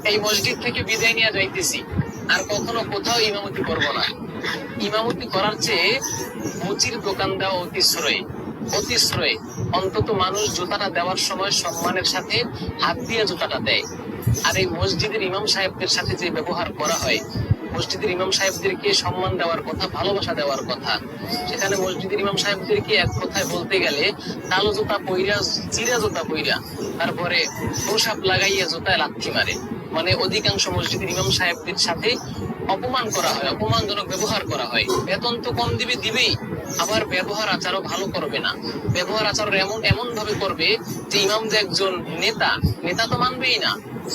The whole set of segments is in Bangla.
এই মসজিদ থেকে বিদায় নিয়ে যাইতেছি, আর কখনো কোথাও ইমামতি করব না। ইমামতি করার চেয়ে মুচির দোকান দেওয়া অতিশ্রয়। অন্তত মানুষ জুতাটা দেওয়ার সময় সম্মানের সাথে হাত দিয়ে জুতাটা দেয়। আর এই মসজিদের ইমাম সাহেবদের সাথে যে ব্যবহার করা হয়, মসজিদের ইমাম সাহেবদেরকে সম্মান দেওয়ার কথা, ভালোবাসা দেওয়ার কথা, সেখানে মসজিদের ইমাম সাহেবদেরকে এক কথায় বলতে গেলে কালো জুতা পইরা, চিরা জুতা পইরা, তারপরে পোশাক লাগাইয়া জুতায় লাথি মারে। মানে অধিকাংশ মসজিদের ইমাম সাহেবদের সাথে অপমান করা হয়, অপমানজনক ব্যবহার করা হয়। বেতন তো কম দিবেই, আবার ব্যবহার আচারও ভালো করবে না। ব্যবহার আচার এমন ভাবে করবে যে ইমাম যে একজন নেতা তো মানবেই না,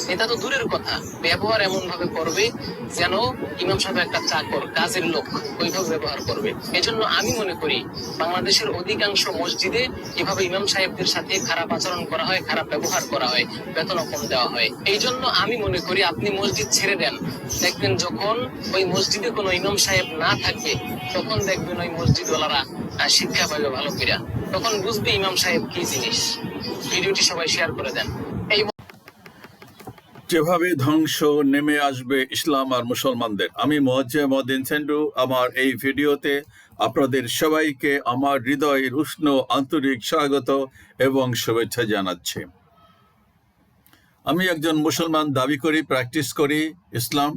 নেতা তো দূরের কথা, ব্যবহার এমন ভাবে করবে যেন ইমাম সাহেব একটা চাকর, কাজের লোক, ওইভাবে ব্যবহার করবে। এজন্য আমি মনে করি বাংলাদেশের অধিকাংশ মসজিদে এভাবে ইমাম সাহেবদের সাথে খারাপ আচরণ করা হয়, খারাপ ব্যবহার করা হয়, বেতন কম দেওয়া হয়। এই জন্য আমি মনে করি আপনি মসজিদ ছেড়ে দেন, দেখবেন যখন ওই মসজিদে কোনো ইমাম সাহেব না থাকবে, তখন দেখবেন ওই মসজিদওয়ালারা শিক্ষা পাবে ভালো করে, তখন বুঝবে ইমাম সাহেব কি জিনিস। ভিডিওটি সবাই শেয়ার করে দেন। এই যেভাবে ধ্বংস নেমে আসবে ইসলাম আর মুসলমানদের, আমি মোয়াজ্জেম সেন্ডু আমার এই ভিডিওতে আপনাদের সবাইকে আমার হৃদয়ের উষ্ণ আন্তরিক স্বাগত এবং শুভেচ্ছা জানাচ্ছি। আমি একজন মুসলমান দাবি করি, প্র্যাকটিস করি ইসলাম,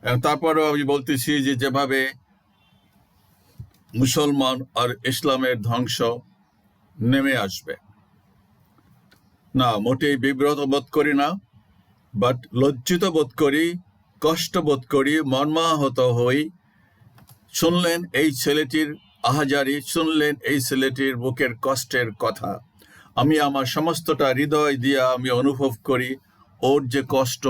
এবং তারপরেও আমি বলতেছি যে যেভাবে মুসলমান আর ইসলামের ধ্বংস নেমে আসবে, না মোটেই বিব্রত বোধ করি না, বাট লজ্জিত বোধ করি, কষ্ট বোধ করি, মর্মাহত হই। শুনলেন এই ছেলেটির আহাজারি, শুনলেন এই ছেলেটির বুকের কষ্টের কথা। আমি আমার সমস্তটা হৃদয় দিয়ে আমি অনুভব করি ওর যে কষ্ট,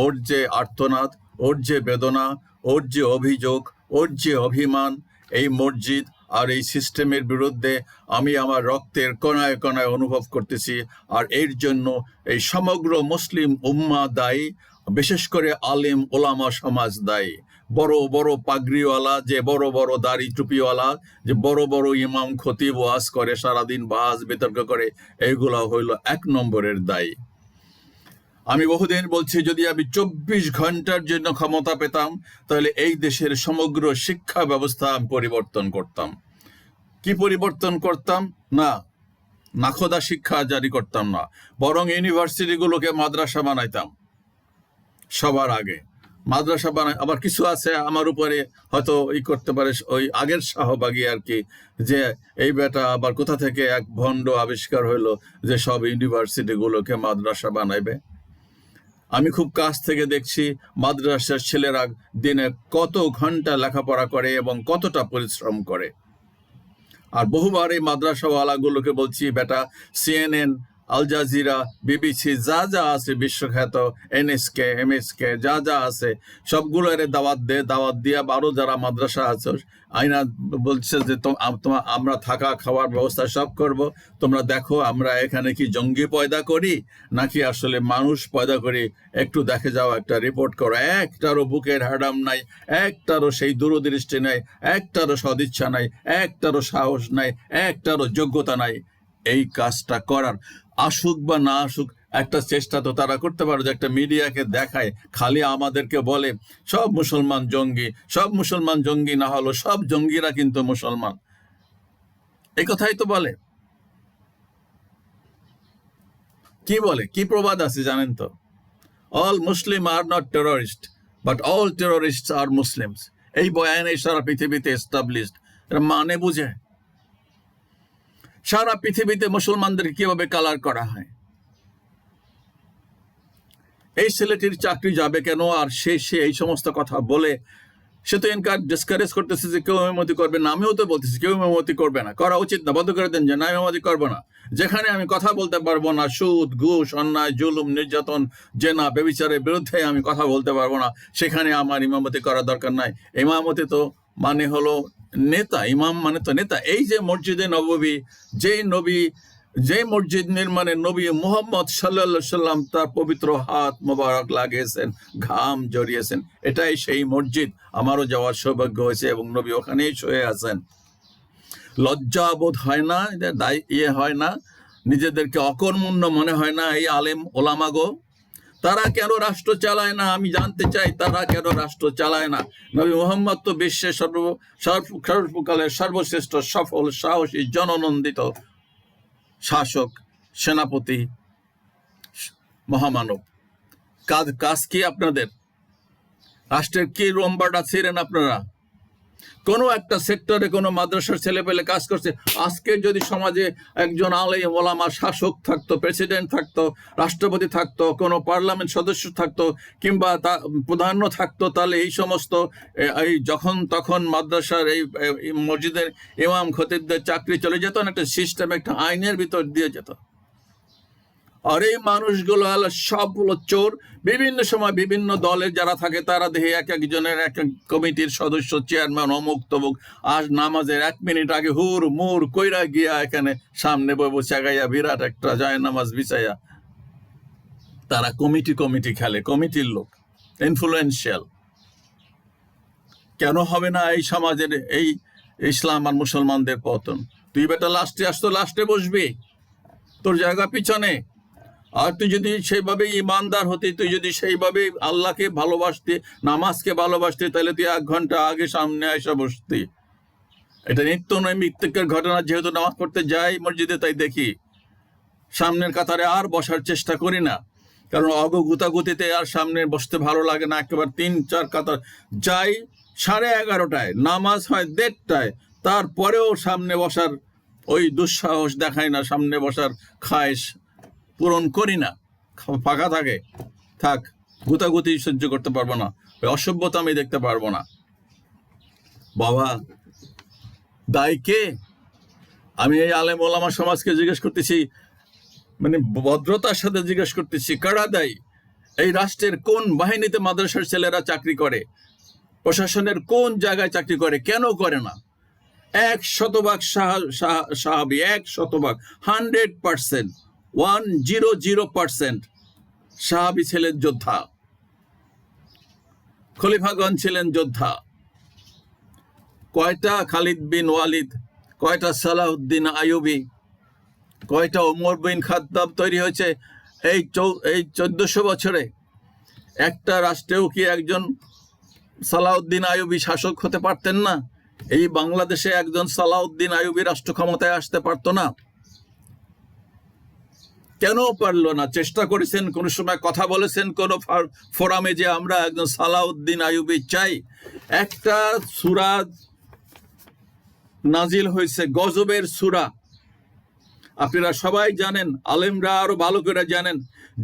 ওর যে আর্তনাদ, ওর যে বেদনা, ওর যে অভিযোগ, ওর যে অভিমান। এই মসজিদ আর এই সিস্টেমের বিরুদ্ধে আমি আমার রক্তের কণায় কণায় অনুভব করতেছি। আর এর জন্য এই সমগ্র মুসলিম উম্মাহ দায়ী, বিশেষ করে আলেম ওলামা সমাজ দায়ী। বড় বড় পাগড়িওয়ালা, যে বড় বড় দাড়ি টুপিওয়ালা, যে বড় বড় ইমাম খতিব ওয়াজ করে, সারাদিন বাজ বিতর্ক করে, এইগুলা হইল 1 নম্বরের দায়ী। আমি বহুদিন বলছি, যদি আমি 24 ঘন্টার জন্য ক্ষমতা পেতাম, তাহলে এই দেশের সমগ্র শিক্ষা ব্যবস্থা আমি পরিবর্তন করতাম। কি পরিবর্তন করতাম? না নাখোদা শিক্ষা জারি করতাম না, বরং ইউনিভার্সিটিগুলোকে মাদ্রাসা বানাইতাম। সবার আগে মাদ্রাসা বানাই। আবার কিছু আছে আমার উপরে হয়তো করতে পারে, ওই আগের শাহবাগী আর কি, যে এই বেটা আবার কোথা থেকে এক ভণ্ড আবিষ্কার হইলো যে সব ইউনিভার্সিটিগুলোকে মাদ্রাসা বানাইবে। আমি খুব কাছ থেকে দেখছি মাদ্রাসার ছেলেরা দিনে কত ঘন্টা লেখাপড়া করে এবং কতটা পরিশ্রম করে। আর বহুবার এই মাদ্রাসাওয়ালাগুলোকে বলছি, বেটা CNN, আল জাজিরা, BBC যা যা আছে বিশ্বখ্যাত, NSK, MSK যা যা আছে সবগুলো এর দাওয়াত দিয়ে আরো যারা মাদ্রাসা আছে আইনা বলছে যে আমরা থাকা খাওয়ার ব্যবস্থা সব করব, তোমরা দেখো আমরা এখানে কি জঙ্গি পয়দা করি নাকি আসলে মানুষ পয়দা করি, একটু দেখে যাও, একটা রিপোর্ট করো। একটারও বুকের হাডাম নাই, একটারও সেই দূরদৃষ্টি নাই, একটারও সদিচ্ছা নাই, একটারও সাহস নাই, একটারও যোগ্যতা নাই এই কাজটা করার। আসুক বা না আসুক, একটা চেষ্টা তো তারা করতে পারে, যে একটা মিডিয়াকে দেখায়, খালি আমাদেরকে বলে সব মুসলমান জঙ্গি, সব মুসলমান জঙ্গি না হলো সব জঙ্গিরা কিন্তু মুসলমান, এই কথাই তো বলে। কি বলে, কি প্রবাদ আছে জানেন তো? All Muslim are not terrorist, but all terrorist are Muslims. এই বয়ানে সারা পৃথিবীতে এস্টাবলিশড। এটা মানে বুঝে সারা পৃথিবীতে মুসলমানদের কিভাবে কালার করা হয়। এই ছেলেটির চাকরি যাবে কেন? আর সে এই সমস্ত কথা বলে সে তো ডিসকারেজ করতেছে যে কেউ ইমামতি করবে না। আমিও তো বলতেছি কেউ ইমামতি করবে না, করা উচিত না, বন্ধ করে দেন যে না ইমামতি করবো না। যেখানে আমি কথা বলতে পারবো না, সুদ, ঘুষ, অন্যায়, জুলুম, নির্যাতন, জেনা, ব্যভিচারের বিরুদ্ধে আমি কথা বলতে পারবো না, সেখানে আমার ইমামতি করার দরকার নাই। ইমামতি তো মানে হলো নেতা, ইমাম মানে তো নেতা। এই যে মসজিদে নববী, যে মসজিদ নির্মাণে নবী মুহাম্মদ সাল্লাল্লাহু আলাইহি সাল্লাম তার পবিত্র হাত মোবারক লাগিয়েছেন, ঘাম জড়িয়েছেন, এটাই সেই মসজিদ। আমারও যাওয়ার সৌভাগ্য হয়েছে এবং নবী ওখানেই শুয়ে আছেন। লজ্জা বোধ হয় না, হয় না, নিজেদেরকে অকর্মণ্য মনে হয় না এই আলেম ওলামাগো? তারা কেন রাষ্ট্র চালায় না? আমি জানতে চাই তারা কেন রাষ্ট্র চালায় না। নবী মোহাম্মদ তো বিশ্বের সর্বকালের সর্বশ্রেষ্ঠ সফল সাহসী জননন্দিত শাসক, সেনাপতি, মহামানব। কাজ কি আপনাদের? রাষ্ট্রের কি রম্বাটা ছিলেন আপনারা? কোনো একটা সেক্টরে কোনো মাদ্রাসার ছেলে পেলে কাজ করছে। আজকে যদি সমাজে একজন আলেম ওলামা শাসক থাকতো, প্রেসিডেন্ট থাকতো, রাষ্ট্রপতি থাকতো, কোনো পার্লামেন্ট সদস্য থাকতো, কিংবা প্রধান্য থাকতো, তাহলে এই সমস্ত এই যখন তখন মাদ্রাসার এই মসজিদের ইমাম খতিবদের চাকরি চলে যেত না, একটা সিস্টেম, একটা আইনের ভিতর দিয়ে যেত। আর এই মানুষগুলো হলো সবগুলো চোর। বিভিন্ন সময় বিভিন্ন দলের যারা থাকে তারা দেখে এক একজনের এক এক কমিটির সদস্য, চেয়ারম্যান, অমুক তমুক, আজ নামাজের 1 মিনিট আগে হুর মুর কইরা গিয়া এখানে সামনে বসে গাইয়া বিরাট একটা যায় নামাজ বিছাইয়া তারা কমিটি খেলে, কমিটির লোক, ইনফ্লুয়েন্সিয়াল। কেন হবে না এই সমাজের এই ইসলাম আর মুসলমানদের পতন? তুই বেটা লাস্টে আসতো, লাস্টে বসবি, তোর জায়গা পিছনে। আর তুই যদি সেইভাবে ইমানদার হতি, তুই যদি সেইভাবে আল্লাহকে ভালোবাসতি, নামাজকে ভালোবাসতি, তাহলে তুই 1 ঘন্টা আগে সামনে এসে বসতি। এটা নিত্য নৈমিত্তিকের ঘটনা। যেহেতু নামাজ পড়তে যাই মসজিদে, তাই দেখি সামনের কাতারে আর বসার চেষ্টা করি না, কারণ অগগুতাগুতিতে আর সামনে বসতে ভালো লাগে না। একেবারে 3-4 কাতার যাই, 11:30টায় নামাজ হয় 1:30টায়, তারপরেও সামনে বসার ওই দুঃসাহস দেখাই না, সামনে বসার খায়েশ পূরণ করি না। ফাঁকা থাকে, থাক, গুতাগুতি সহ্য করতে পারবো না, ওই অসভ্যতা আমি দেখতে পারবো না। বাবা, দায় কে? আমি এই আলেম ওলামা সমাজকে জিজ্ঞেস করতেছি, মানে ভদ্রতার সাথে জিজ্ঞেস করতেছি, কারা দায়ী? এই রাষ্ট্রের কোন বাহিনীতে মাদ্রাসার ছেলেরা চাকরি করে? প্রশাসনের কোন জায়গায় চাকরি করে? কেন করে না? 100% সাহাবী, 100%, 100%, 100% সাহাবী ছিলেন যোদ্ধা, খলিফাগণ ছিলেন যোদ্ধা। কয়টা খালিদ বিন ওয়ালিদ, কয়টা সালাউদ্দিন আইয়ুবী, কয়টা ওমর বিন খাত্তাব তৈরি হয়েছে এই 1400 বছরে? একটা রাষ্ট্রেও কি একজন সালাউদ্দিন আইয়ুবী শাসক হতে পারতেন না? এই বাংলাদেশে একজন সালাউদ্দিন আইয়ুবী রাষ্ট্র ক্ষমতায় আসতে পারতো না? কেন পারলো না? চেষ্টা করেছেন, কোন সময় কথা বলেছেন কোন ফোরামে যে আমরা একজন সালাউদ্দিন আইয়ুবী চাই? একটা সূরা নাজিল হয়েছে, গজবের সূরা, আপনারা সবাই জানেন, আলেমরা আরো ভালো করে জানেন।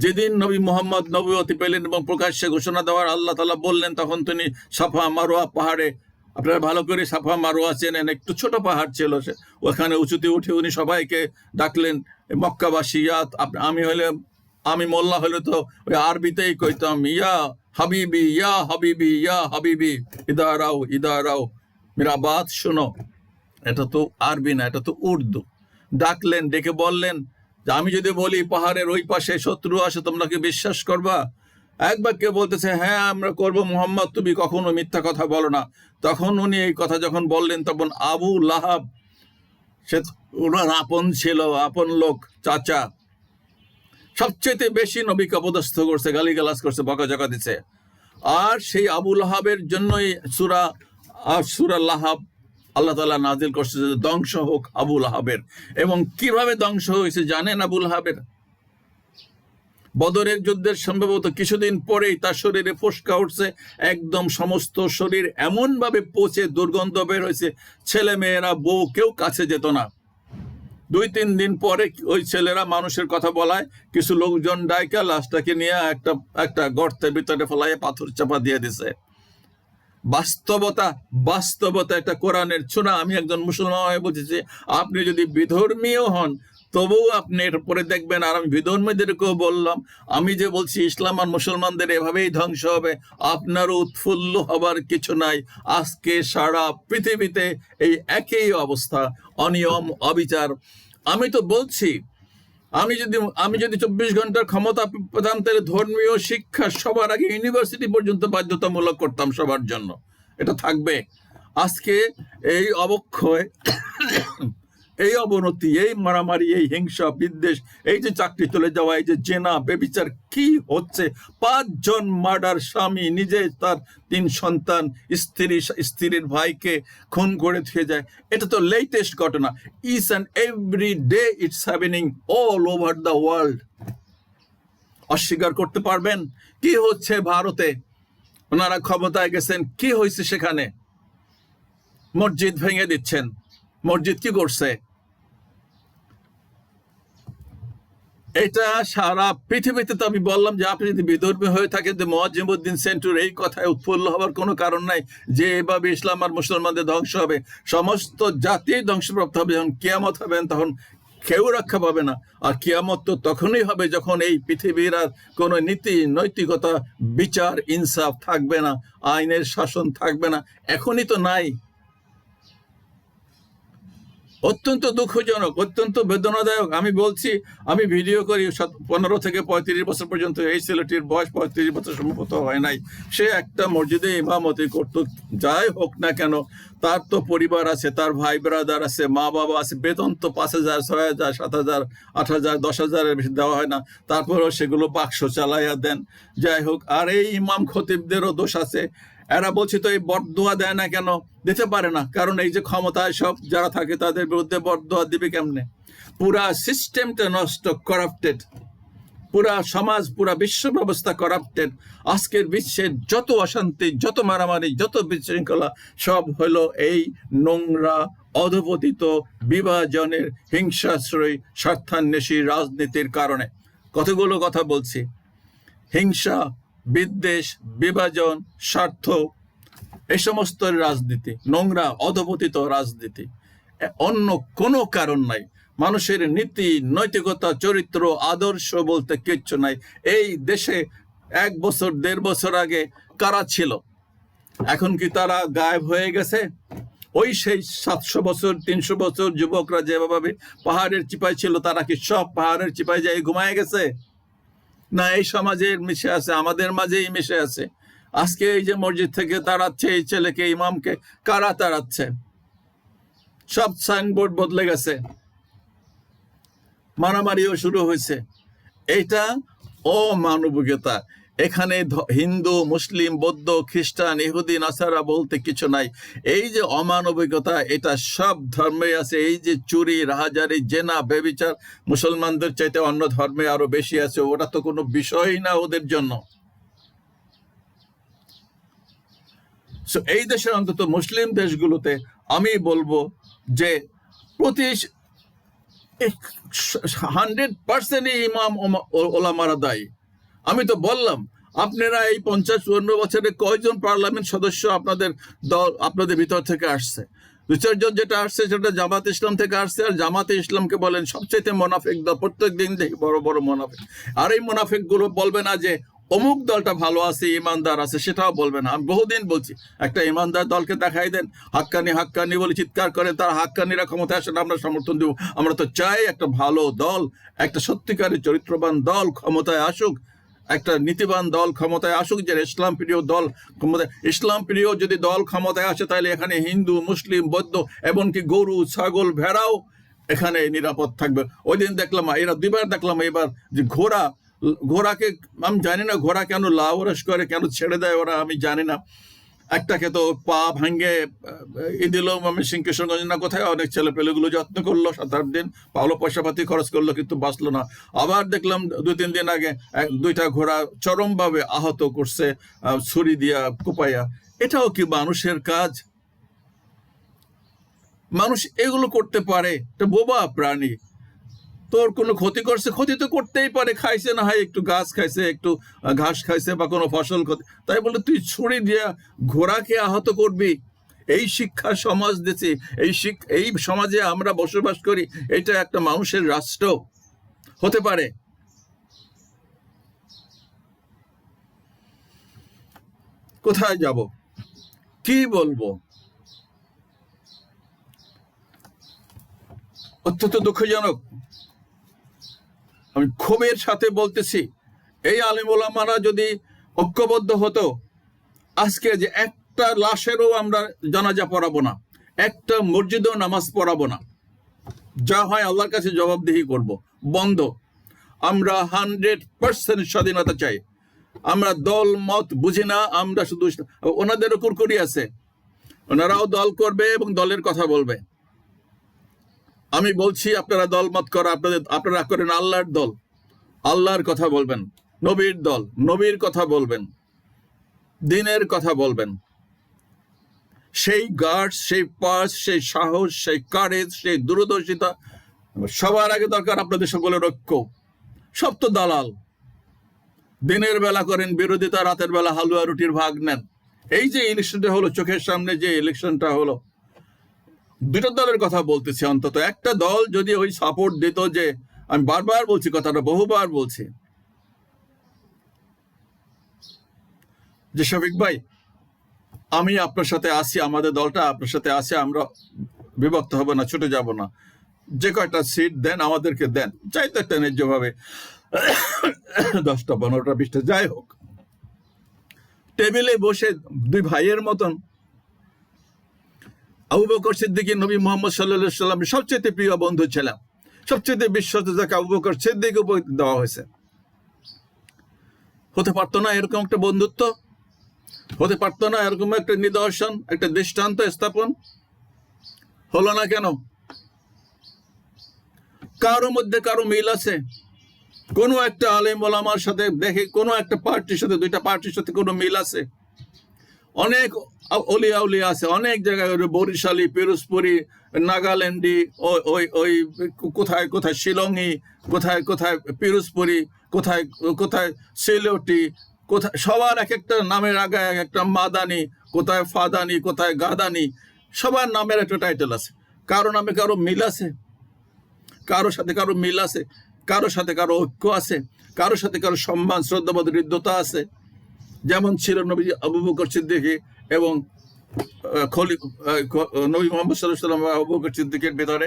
যেদিন নবী মোহাম্মদ নবুয়তি পেলেন এবং প্রকাশ্যে ঘোষণা দেওয়ার আল্লাহ তাআলা বললেন, তখন তিনি সাফা মারোয়া পাহাড়ে, আপনারা ভালো করে সাফা মারোয়া চেনেন, একটু ছোট পাহাড় ছিল, ওখানে উঁচুতে উঠে উনি সবাইকে ডাকলেন, মক্কাবাসিয়াত। আমি মোল্লা হলে তো ওই আরবিতেই কইতাম, ইয়া হাবিবি ইয়া হাবিবি ইয়া হাবিবি, ইদারাও মেরা বাত শোনো। এটা তো আরবি না, এটা তো উর্দু। ডাকলেন, ডেকে বললেন যে আমি যদি বলি পাহাড়ের ওই পাশে শত্রু আসে, তোমরা কি বিশ্বাস করবা? একবার কেউ বলতেছে, হ্যাঁ আমরা করবো, মুহাম্মদ তুমি কখনো মিথ্যা কথা বলো না। তখন উনি এই কথা যখন বললেন, তখন আবু লাহাব, সে ওনার আপন ছিল, আপন লোক, চাচা, সবচেয়ে বেশি নবীকে অপদস্থ করছে, গালিগালাজ করছে, বকাঝকা দিছে। আর সেই আবু লাহাবের জন্যই সূরা লাহাব আল্লাহ তাআলা নাজিল করছে, ধ্বংস হোক আবু লাহাবের। এবং কিভাবে ধ্বংস হয়েছে জানেন? আবু লাহাবের বদরের যুদ্ধের সম্ভবত কিছুদিন পরেই তার শরীরে ফোস্কা উঠছে, একদম সমস্ত শরীর এমন ভাবে পচে দুর্গন্ধ বের হয়েছে, ছেলে মেয়েরা বউ কেউ কাছে যেত না। 2-3 দিন পরে ওই ছেলেরা মানুষের কথা বলায়, কিছু লোকজন ডাইকা লাশটাকে নিয়ে একটা গর্তের ভিতরে ফেলায় পাথর চাপা দিয়ে দিছে। বাস্তবতা একটা কোরআনের ছোঁড়া। আমি একজন মুসলমান হয়ে বলতেছি, আপনি যদি বিধর্মীয় হন তবুও আপনি এর পরে দেখবেন। আর আমি বিধর্মীদেরকেও বললাম, আমি যে বলছি ইসলাম আর মুসলমানদের এভাবেই ধ্বংস হবে, আপনারও উৎফুল্ল হবার কিছু নাই। আজকে সারা পৃথিবীতে এই একই অবস্থা, অনিয়ম, অবিচার। আমি তো বলছি, আমি যদি 24 ঘন্টার ক্ষমতা পেতাম, তাহলে ধর্মীয় শিক্ষা সবার আগে ইউনিভার্সিটি পর্যন্ত বাধ্যতামূলক করতাম সবার জন্য। এটা থাকবে। আজকে এই অবক্ষয় এই অবনতি, এই মারামারি, এই হিংসা বিদ্বেষ, এই যে চাকরি চলে যাওয়া, এই যে জেনা বেবিচার কি হচ্ছে, 5 জন মার্ডার, স্বামী নিজে তার 3 সন্তান, স্ত্রীর ভাইকে খুন করে থুয়ে যায়, এটা তো লেটেস্ট ঘটনা। Each and every day it's happening all over the world. অস্বীকার করতে পারবেন কি হচ্ছে ভারতে? ওনারা ক্ষমতায় গেছেন, কি হয়েছে সেখানে? মসজিদ ভেঙে দিচ্ছেন। মসজিদ কি করছে? এটা সারা পৃথিবীতে, তো আমি বললাম যে আপনি যদি বিধর্মী হয়ে থাকেন, যে মুয়াজ্জিমউদ্দিন সেন্টুর এই কথায় উৎফুল্ল হওয়ার কোনো কারণ নাই যে এভাবে ইসলাম আর মুসলমানদের ধ্বংস হবে। সমস্ত জাতি ধ্বংসপ্রাপ্ত হবে। যখন কিয়ামত হবেন তখন কেউ রক্ষা পাবে না। আর কিয়ামত তো তখনই হবে যখন এই পৃথিবীর আর কোনো নীতি নৈতিকতা, বিচার, ইনসাফ থাকবে না, আইনের শাসন থাকবে না। এখনই তো নাই। অত্যন্ত দুঃখজনক, অত্যন্ত বেদনাদায়ক। আমি বলছি, আমি ভিডিও করি 15 থেকে 35 বছর পর্যন্ত। এই ছেলেটির বয়স 35 বছর সম্ভবত হয় নাই। সে একটা মসজিদে ইমামতি করত। যাই হোক না কেন, তার তো পরিবার আছে, তার ভাই ব্রাদার আছে, মা বাবা আছে। বেতন তো 5,000, 6,000, 7,000, 8,000, 10,000-এর বেশি দেওয়া হয় না। তারপরেও সেগুলো বাক্স চালাইয়া দেন। যাই হোক, আর এই ইমাম খতিবদেরও দোষ আছে। এরা বলছে তো এই বরদোয়া দেয় না কেন? দিতে পারে না, কারণ এই যে ক্ষমতায় সব যারা থাকে তাদের বিরুদ্ধে বরদোয়া দিবে কেমনে? পুরা সিস্টেমটা নষ্ট, করাপ্টেড। পুরা সমাজ, পুরা বিশ্ব ব্যবস্থা করাপ্টেড। আজকের বিশ্বের যত অশান্তি, যত মারামারি, যত বিশৃঙ্খলা, সব হলো এই নোংরা, অধপতিত, বিভাজনের, হিংসাশ্রয়ী, স্বার্থান্বেষী রাজনীতির কারণে। কতগুলো কথা বলছি। হিংসা, বিদ্বেষ, বিভাজন, স্বার্থ, এই সমস্ত রাজনীতি, নোংরা অধপতিত রাজনীতি। অন্য কোনো কারণ নাই। মানুষের নীতি, নৈতিকতা, চরিত্র, আদর্শ বলতে কিচ্ছু নাই। এই দেশে 1 বছর 1.5 বছর আগে কারা ছিল? এখন কি তারা গায়েব হয়ে গেছে? ওই সেই 700 বছর, 300 বছর যুবকরা যেভাবে পাহাড়ের চিপায় ছিল, তারা কি সব পাহাড়ের চিপায় যেয়ে ঘুমায় গেছে? না, এই সমাজে মিশে আছে, আমাদের মাঝেই মিশে আছে। আজকে এই যে মসজিদ থেকে তাড়াচ্ছে এই ছেলেকে, ইমামকে, কারা তাড়াচ্ছে? সব সাইনবোর্ড বদলে গেছে, মারামারিও শুরু হয়েছে। এইটা অমানবিকতা। এখানে হিন্দু, মুসলিম, বৌদ্ধ, খ্রিস্টান, ইহুদি, নাসারা বলতে কিছু নাই। এই যে অমানবিকতা, এটা সব ধর্মে আছে। এই যে চুরি, রাহাজারি, জেনা, বেবিচার, মুসলমানদের চাইতে অন্য ধর্মে আরো বেশি আছে। ওটা তো কোনো বিষয়ই না ওদের জন্য। এই দেশের, অন্তত মুসলিম দেশগুলোতে আমি বলবো যে প্রতি 100% ইমাম ওলামারা দায়ী। আমি তো বললাম, আপনারা এই 50-54 বছরে কয়জন পার্লামেন্ট সদস্য আপনাদের দল, আপনাদের ভিতর থেকে আসছে? 2-4 জন যেটা আসছে সেটা জামাত ইসলাম থেকে আসছে। আর জামাতে ইসলামকে বলেন সবচেয়ে মোনাফিক দল, প্রত্যেক দিন দেখি বড় বড় মোনাফিক। আর এই মোনাফিক গুলো বলবে না যে অমুক দলটা ভালো আছে, ইমানদার আছে, সেটাও বলবে না। আমি বহুদিন বলছি, একটা ইমানদার দলকে দেখাই দেন। হাক্কানি হাক্কানি বলে চিৎকার করেন, তার হাক্কানিরা ক্ষমতায় আসলে আমরা সমর্থন দেব। আমরা তো চাই একটা ভালো দল, একটা সত্যিকারের চরিত্রবান দল ক্ষমতায় আসুক, একটা নীতিবান দল ক্ষমতায় আসুক, যে ইসলাম প্রিয় দল ক্ষমতায়। ইসলাম প্রিয় যদি দল ক্ষমতায় আসে, তাহলে এখানে হিন্দু, মুসলিম, বৌদ্ধ, এমনকি গরু, ছাগল, ভেড়াও এখানে নিরাপদ থাকবে। ওই দিন দেখলাম, এরা 2 বার দেখলাম এবার, যে ঘোড়াকে আমি জানি না ঘোড়া কেন লাউরস করে, কেন ছেড়ে দেয় ওরা, আমি জানি না। একটাকে তো পা ভাঙ্গে দিল ময়মনসিংহ, কিশোরগঞ্জ না কোথায়, অনেক ছেলে পেলেগুলো যত্ন করলো 7-8 দিন, ভালো পয়সাপাতি খরচ করলো, কিন্তু বাঁচলো না। আবার দেখলাম 2-3 দিন আগে 2টা ঘোড়া চরমভাবে আহত করছে ছুরি দিয়া, কোপাইয়া। এটাও কি মানুষের কাজ? মানুষ এগুলো করতে পারে? এটা বোবা প্রাণী। তোর কোনো ক্ষতি করছে, ক্ষতি তো করতেই পারে, খাইছে না হয় একটু গাছ খাইছে, একটু ঘাস খাইছে, বা কোনো ফসল ক্ষতি, তাই বলে তুই ছুরি দিয়া ঘোড়াকে আহত করবি? এই শিক্ষা সমাজ দিয়েছে, এই সমাজে আমরা বসবাস করি। এটা একটা মানুষের রাষ্ট্র হতে পারে? কোথায় যাব, কি বলবো? অত্যন্ত দুঃখজনক। আমি ক্ষোভের সাথে বলতেছি, এই আলেম ওলামারা যদি ঐক্যবদ্ধ হতো, আজকে যে একটা লাশেরও আমরা জানাজা পড়াবো না, একটা মসজিদেও নামাজ পড়াবো না, যা হয় আল্লাহর কাছে জবাবদিহি করব। বন্ধ। আমরা 100% স্বাধীনতা চাই। আমরা দল মত বুঝি না, আমরা শুধু ওনাদেরও কুরকুরি আছে, ওনারাও দল করবে এবং দলের কথা বলবে। আমি বলছি আপনারা দল মত করা, আপনারা করেন আল্লাহর দল, আল্লাহর কথা বলবেন, নবীর দল, নবীর কথা বলবেন, দিনের কথা বলবেন। সেই গার্ড, সেই পাস, সেই সাহস, সেই কারেজ, সেই দূরদর্শিতা সবার আগে দরকার আপনাদের সকলের ঐক্য। সব তো দালাল, দিনের বেলা করেন বিরোধিতা, রাতের বেলা হালুয়া রুটির ভাগ নেন। এই যে ইলেকশনটা হলো, চোখের সামনে যে ইলেকশনটা হলো, দুটো দলের কথা বলতেছি, অন্তত একটা দল যদি ওই সাপোর্ট দিত, যে আমি বারবার বলছি কথাটা, বহুবার বলছি, যে শফিক ভাই আমি আপনার সাথে আসি, আমাদের দলটা আপনার সাথে আসে, আমরা বিভক্ত হব না, ছুটে যাব না, যে কয়টা সিট দেন আমাদেরকে দেন, চাইতো একটা ন্যায্যভাবে 10টা 15টা 20টা যাই হোক, টেবিলে বসে দুই ভাইয়ের মতন। আবু বকর সিদ্দিকী নবী মুহাম্মদ সাল্লাল্লাহু আলাইহি সাল্লামের সবচেয়ে প্রিয় বন্ধু ছিলেন, সবচেয়ে বিশ্বস্ত যাকে আবু বকর সিদ্দিক উপাধি দেওয়া হয়েছে। হতে পারতো না এরকম একটা বন্ধুত্ব? হতে পারতো না এরকম একটা নিদর্শন, একটা দৃষ্টান্ত স্থাপন? হলো না কেন? কারো মধ্যে কারো মিল আছে? কোনো একটা আলেম ওলামার সাথে দেখে, কোনো একটা পার্টির সাথে, দুইটা পার্টির সাথে কোনো মিল আছে? অনেক অলিয়া উলিয়া আছে অনেক জায়গায়, বরিশালী, পিরোজপুরি, নাগাল্যান্ডি, ওই ওই কোথায় কোথায় শিলংই, কোথায় কোথায় পিরোজপুরি, কোথায় কোথায় সিলেটি, কোথায় সবার এক একটা নামের আগে এক একটা মাদানি, কোথায় ফাদানি, কোথায় গাদানি, সবার নামের একটা টাইটেল আছে। কারো নামে কারো মিল আছে? কারো সাথে কারো মিল আছে? কারো সাথে কারো ঐক্য আছে? কারো সাথে কারো সম্মান, শ্রদ্ধাবোধ, হৃদ্যতা আছে? যেমন ছিল নবী আবু বকর সিদ্দিকী এবং নবী মুহাম্মদ সাল্লাল্লাহু আলাইহি ওয়াসাল্লাম আবু বকর সিদ্দিকের ভিতরে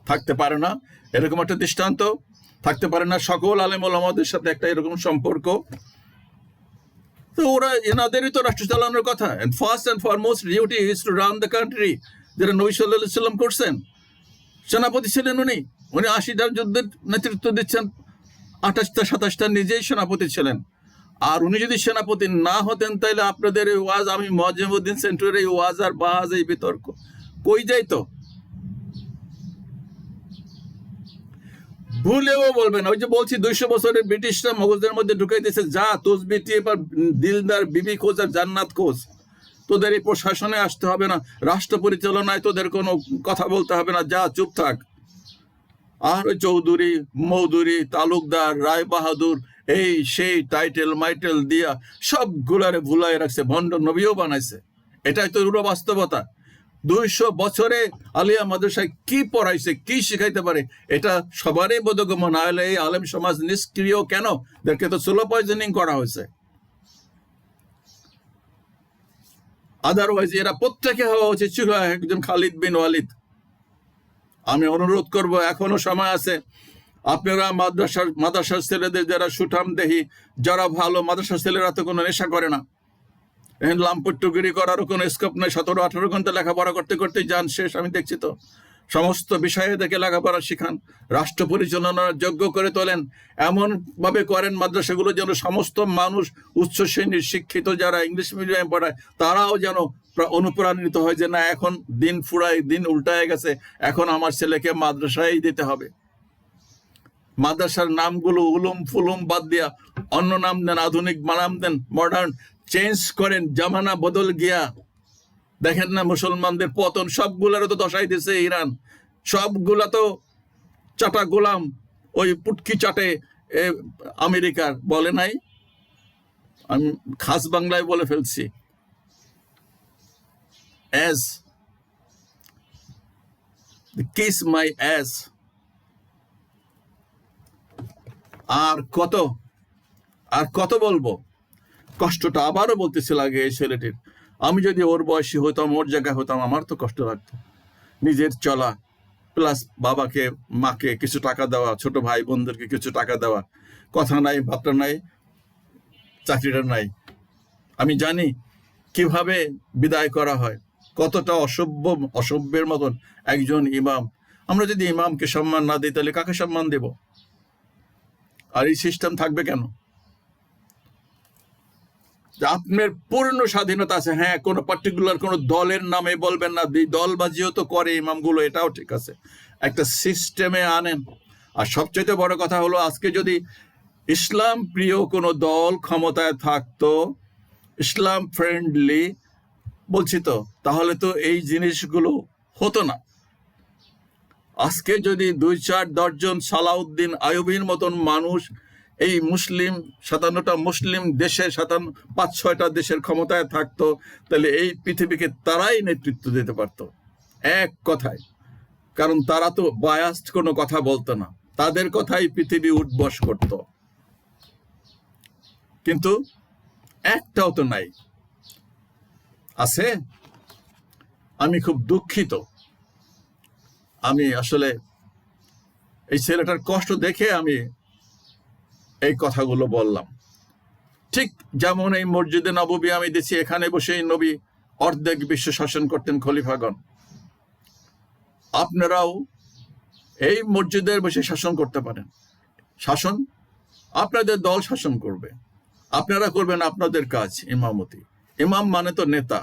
থাকতে পারে না এরকম একটা দৃষ্টান্ত? থাকতে পারে না সকল আলেম ওলামাদের সাথে একটা এরকম সম্পর্ক? তো ওরা, এনাদেরই তো রাষ্ট্র চালানোর কথা। And first and foremost duty is to run the country, যেটা নবী সাল্লাল্লাহু আলাইহি ওয়াসাল্লাম করছেন। সেনাপতি ছিলেন উনি, 80টা যুদ্ধের নেতৃত্ব দিচ্ছেন, 28টা 27টা নিজেই সেনাপতি ছিলেন। আর উনি যদি সেনাপতি না হতেন, তাহলে আপনাদের এই ওয়াজ, আমি মুআজ্জেমউদ্দিন সেন্টারের এই ওয়াজ আর বাহাজ, এই বিতর্ক কই যাইতো? ভুলেও বলবেন। ওই যে বলছি, 200 বছরের ব্রিটিশরা মগজদের মধ্যে ঢুকাই দিয়েছে, যা তসবি দিয়ে এবার দিলদার বিবি খোঁজ আর জান্নাত খোঁজ, তোদের এই প্রশাসনে আসতে হবে না, রাষ্ট্র পরিচালনায় তোদের কোনো কথা বলতে হবে না, যা চুপ থাক। আর ওই চৌধুরী, মৌধুরী, তালুকদার, রায় বাহাদুর, এই সেই টাইটেল মাইটেল দিয়া সবগুলারে ভুলাই রাখছে, ভণ্ড নবীও বানাইছে। এটাই তো রূঢ় বাস্তবতা। 200 বছরে আলিয়া মাদ্রাসায় কি পড়াইছে, কি শিখাইতে পারে, এটা সবারই বোধগম্য। না হলে এই আলেম সমাজ নিষ্ক্রিয় কেন? এদেরকে তো স্লো পয়জনিং করা হয়েছে। আদারওয়াইজ এরা প্রত্যেকে হওয়া উচিত ছিল একজন খালিদ বিন ওয়ালিদ। আমি অনুরোধ করব, এখনো সময় আছে, আপনারা মাদ্রাসার ছেলেদের যারা সুঠাম দেহি, যারা ভালো, মাদ্রাসার ছেলেরা তো কোনো নেশা করে না, এখন লাম্পট্টুগিরি করারও কোনো স্কোপ নেই। 17-18 ঘন্টা লেখাপড়া করতে করতে যান শেষ। আমি দেখছি তো, সমস্ত বিষয়ে দেখে লেখাপড়া শিখান, রাষ্ট্র পরিচালনার যোগ্য করে তোলেন, এমন ভাবে করেন মাদ্রাসাগুলো যেন সমস্ত মানুষ, উচ্চ শ্রেণীর শিক্ষিত যারা ইংলিশ মিডিয়াম পড়ায়, তারাও যেন অনুপ্রাণিত হয় যে না, এখন দিন ফুরায়, দিন উল্টায় গেছে, এখন আমার ছেলেকে মাদ্রাসায় দিতে হবে। মাদ্রাসার নামগুলো উলুম ফুলুম বাদ দিয়া অন্য নাম দেন, আধুনিক নাম দেন, মডার্ন চেঞ্জ করেন, জামানা বদল গিয়া। দেখেন না মুসলমানদের পতন, সবগুলারও তো দশাই দিছে ইরান, সবগুলা তো চাটা গোলাম, ওই পুটকি চাটে আমেরিকার। বলে নাই? আমি খাস বাংলায় বলে ফেলছি, অ্যাস কিস মাই অ্যাস। আর কত বলবো? কষ্টটা আবারও বলতেছিল আগে এই ছেলেটির। আমি যদি ওর বয়সী হতাম, ওর জায়গায় হতাম, আমার তো কষ্ট লাগতো। নিজের চলা প্লাস বাবাকে মাকে কিছু টাকা দেওয়া, ছোট ভাই বোনদেরকে কিছু টাকা দেওয়া, কথা নাই, ভাবটা নাই, চাকরিটা নাই। আমি জানি কিভাবে বিদায় করা হয়, কতটা অসভ্যের মতন একজন ইমাম। আমরা যদি ইমামকে সম্মান না দিই তাহলে কাকে সম্মান দেব? আর এই সিস্টেম থাকবে কেন? আপনার পূর্ণ স্বাধীনতা আছে, হ্যাঁ, কোনো পার্টিকুলার কোনো দলের নামে বলবেন না, দলবাজিও তো করে ইমামগুলো, এটাও ঠিক আছে, একটা সিস্টেমে আনেন। আর সবচেয়ে বড় কথা হলো, আজকে যদি ইসলাম প্রিয় কোনো দল ক্ষমতায় থাকতো, ইসলাম ফ্রেন্ডলি বলছি তো, তাহলে তো এই জিনিসগুলো হতো না। আজকে যদি 2-4-10 জন সালাউদ্দিন আইয়ুবীর মতন মানুষ এই মুসলিম 57টা মুসলিম দেশের 5-6টা দেশের ক্ষমতায় থাকতো, তাহলে এই পৃথিবীকে তারাই নেতৃত্ব দিতে পারতো এক কথায়। কারণ তারা তো বায়াসড কোনো কথা বলতো না, তাদের কথাই পৃথিবী উঠবস করত। কিন্তু একটাও তো নাই। আছে? আমি খুব দুঃখিত। আমি আসলে এই ছেলেটার কষ্ট দেখে আমি এই কথাগুলো বললাম। ঠিক যেমন এই মসজিদে নববী আমি দেখছি, এখানে বসেই নবী অর্ধেক বিশ্ব শাসন করতেন, খলিফাগণ। আপনারাও এই মসজিদের বসে শাসন করতে পারেন। শাসন আপনাদের দল শাসন করবে, আপনারা করবেন আপনাদের কাজ, ইমামতি। ইমাম মানে তো নেতা।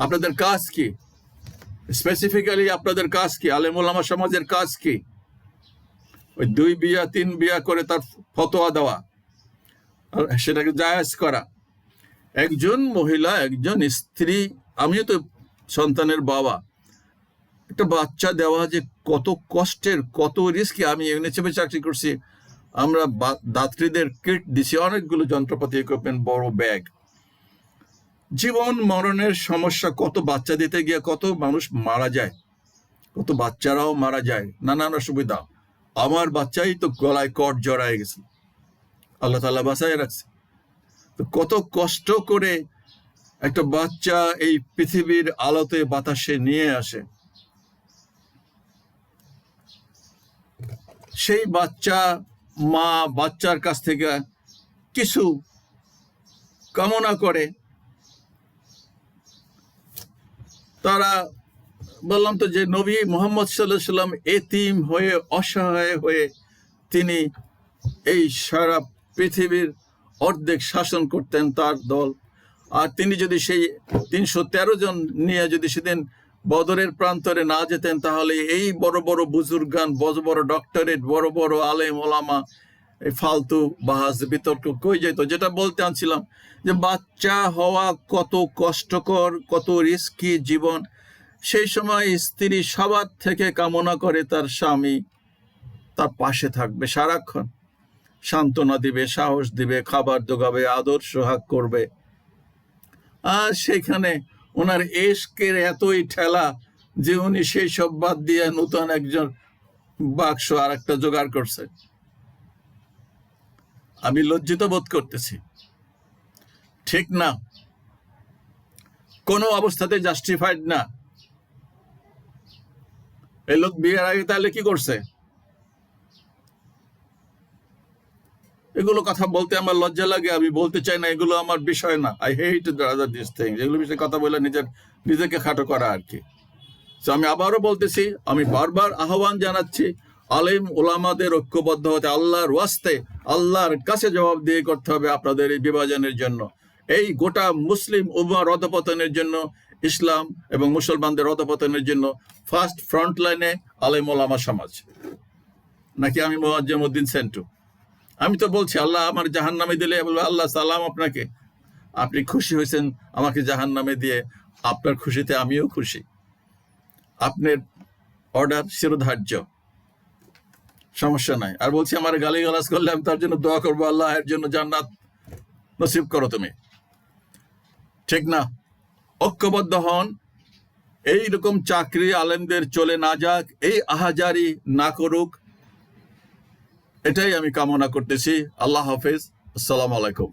আপনাদের কাজ কি? স্পেসিফিক্যালি আপনাদের কাজ কি? আলেম ওলামা সমাজের কাজ কি? ওই 2 বিয়া 3 বিয়া করে তার ফতোয়া দেওয়া, সেটাকে জায়েজ করা। একজন মহিলা, একজন স্ত্রী, আমিও তো সন্তানের বাবা, একটা বাচ্চা দেওয়া যে কত কষ্টের, কত রিস্কি। আমি ইউনিসেফে চাকরি করছি, আমরা দাত্রীদের কিট দিছি, অনেকগুলো যন্ত্রপাতি, ইকুইপমেন্ট, বড় ব্যাগ। জীবন মরণের সমস্যা, কত বাচ্চা দিতে গিয়ে কত মানুষ মারা যায়, কত বাচ্চারাও মারা যায়, নানান অসুবিধা। আমার বাচ্চাই তো গলায় কট জড়ায় গেছে, আল্লাহ তাআলা বাঁচায় রাখছে। তো কত কষ্ট করে একটা বাচ্চা এই পৃথিবীর আলোতে বাতাসে নিয়ে আসে। সেই বাচ্চা, মা বাচ্চার কাছ থেকে কিছু কামনা করে। তারা, বললাম তো যে নবী মুহাম্মদ সাল্লাল্লাহু আলাইহি সাল্লাম এতিম হয়ে, অসহায় হয়ে তিনি এই সারা পৃথিবীর অর্ধেক শাসন করতেন তার দল। আর তিনি যদি সেই 313 জন নিয়ে যদি সেদিন বদরের প্রান্তরে না যেতেন, তাহলে এই বড় বড় বুজুর্গান, বড় বড় ডক্টরেট, বড় বড় আলেম ওলামা, এই ফালতু বাহাজ বিতর্ক কই যেত। যেটা বলতে আনছিলাম, যে বাচ্চা হওয়া কত কষ্টকর, কত রিস্কি জীবন। সেই সময় স্ত্রী সবার থেকে কামনা করে তার স্বামী তার পাশে থাকবে সারাক্ষণ, সান্ত্বনা দিবে, সাহস দিবে, খাবার জোগাবে, আদর সোহাগ করবে। আর সেখানে ওনার এশকের এতই ঠেলা যে উনি সেই সব বাদ দিয়ে নতুন একজন বাক্স আর একটা জোগাড় করছে। আমি লজ্জিত বোধ করতেছি। ঠিক না, কোনো অবস্থাতে জাস্টিফাইড না। এই লোক বিয়ের আগে তাহলে কি করছে? এগুলো কথা বলতে আমার লজ্জা লাগে, আমি বলতে চাই না, এগুলো আমার বিষয় না। আই হেট দিস থিংস, এগুলো বিষয়ে কথা বলে নিজেকে খাটো করা আর কি। তো আমি আবারও বলতেছি, আমি বারবার আহ্বান জানাচ্ছি আলেম ওলামাদের ঐক্যবদ্ধ হতে, আল্লাহর ওয়াস্তে, আল্লাহর কাছে জবাব দিয়ে করতে হবে আপনাদের এই বিভাজনের জন্য, এই গোটা মুসলিম উম্মাহর অধঃপতনের জন্য, ইসলাম এবং মুসলমানদের অধঃপতনের জন্য ফার্স্ট ফ্রন্ট লাইনে আলেম ওলামা সমাজ। নাকি আমি মুআজ্জম উদ্দিন সেন্টু? আমি তো বলছি, আল্লাহ আমার জাহান্নামে দিলে বলবো আল্লাহ সালাম আপনাকে, আপনি খুশি হয়েছেন আমাকে জাহান্নামে দিয়ে, আপনার খুশিতে আমিও খুশি। আপনার অর্ডার শিরোধার্য, সমস্যা নাই। আর বলছি, আমার গালিগালাজ করলে আমি তার জন্য দোয়া করবো, আল্লাহ এর জন্য জান্নাত নসিব করো তুমি। ঠিক না? ঐক্যবদ্ধ হন। এইরকম চাকরি আলেমদের চলে না যাক, এই আহাজারি না করুক, এটাই আমি কামনা করতেছি। আল্লাহ হাফেজ, আসসালামু আলাইকুম।